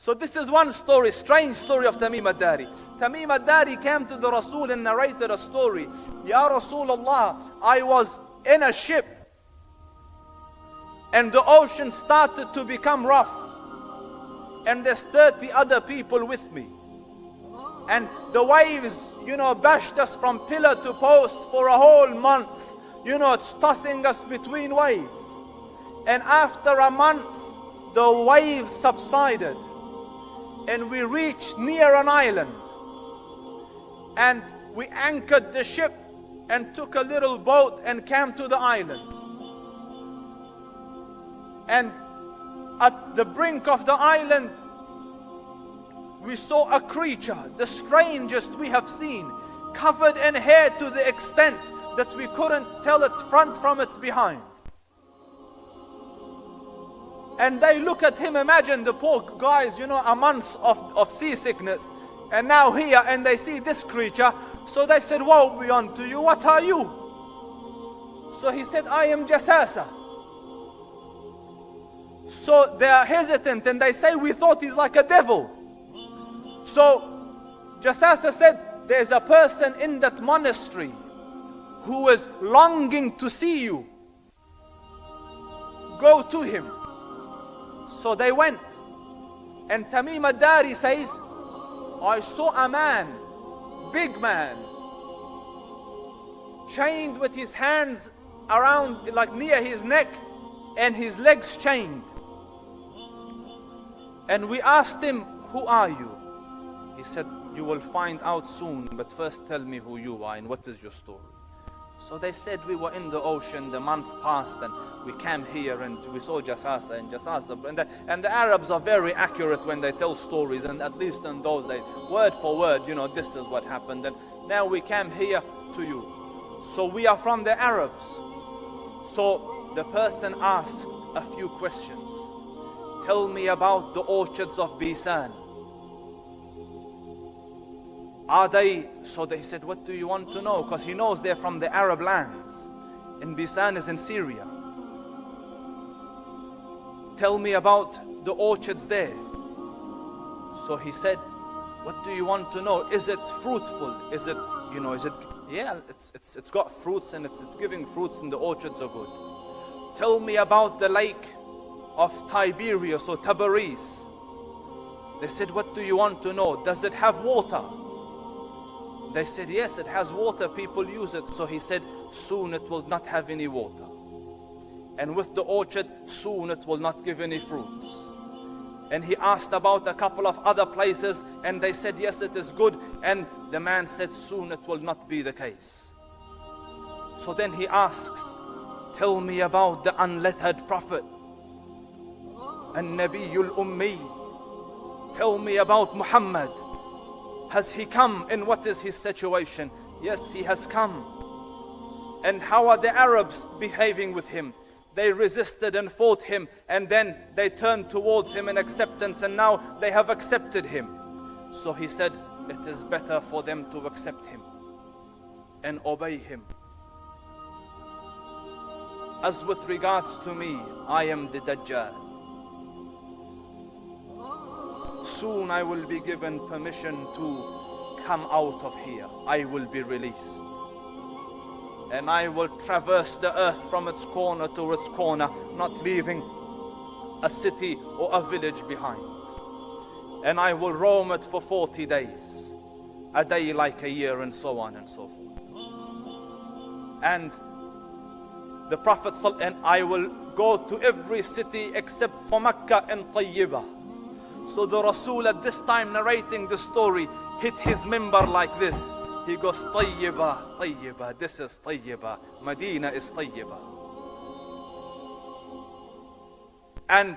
So this is one story, strange story of Tamim Dari. Tamim Dari came to the Rasul and narrated a story. Ya Rasulullah, I was in a ship and the ocean started to become rough. And there's 30 other people with me. And the waves, bashed us from pillar to post for a whole month. It's tossing us between waves. And after a month, the waves subsided. And we reached near an island. And we anchored the ship and took a little boat and came to the island. And at the brink of the island, we saw a creature, the strangest we have seen, covered in hair to the extent that we couldn't tell its front from its behind. And they look at him, imagine the poor guys, a month of seasickness, and now here, and they see this creature. So they said, woe be unto you, what are you? So he said, I am Jasasa. So they are hesitant and they say, we thought he's like a devil. So Jasasa said, there's a person in that monastery who is longing to see you. Go to him. So they went. And Tamim Dari says, I saw a man, big man, chained with his hands around, like near his neck, and his legs chained. And we asked him, who are you? He said, you will find out soon, but first tell me who you are and what is your story. So they said, we were in the ocean, the month passed, and we came here and we saw Jasasa and Jasasa. And the Arabs are very accurate when they tell stories, and at least in those days, word for word, this is what happened. And now we came here to you. So we are from the Arabs. So the person asked a few questions. Tell me about the orchards of Bisan. Are they? So they said, what do you want to know? Because he knows they're from the Arab lands. And Bisan is in Syria. Tell me about the orchards there. So he said, what do you want to know? Is it fruitful? Is it, yeah, it's got fruits and it's giving fruits and the orchards are good. Tell me about the lake of Tiberias or Tabaris. They said, what do you want to know? Does it have water? They said, yes, it has water, people use it. So he said, soon it will not have any water. And with the orchard, soon it will not give any fruits. And he asked about a couple of other places, and they said, yes, it is good. And the man said, soon it will not be the case. So then he asks, tell me about the unlettered prophet, An-Nabiyul Ummi. Tell me about Muhammad. Has he come and what is his situation? Yes, he has come. And how are the Arabs behaving with him? They resisted and fought him, and then they turned towards him in acceptance, and now they have accepted him. So he said, it is better for them to accept him and obey him. As with regards to me, I am the Dajjal. Soon I will be given permission to come out of here. I will be released. And I will traverse the earth from its corner to its corner, not leaving a city or a village behind. And I will roam it for 40 days, a day like a year, and so on and so forth. And the Prophet and I will go to every city except for Mecca and Tayyibah. So the Rasul at this time narrating the story hit his mimbar like this. He goes, Tayyibah, Tayyibah, this is Tayyibah, Medina is Tayyibah. And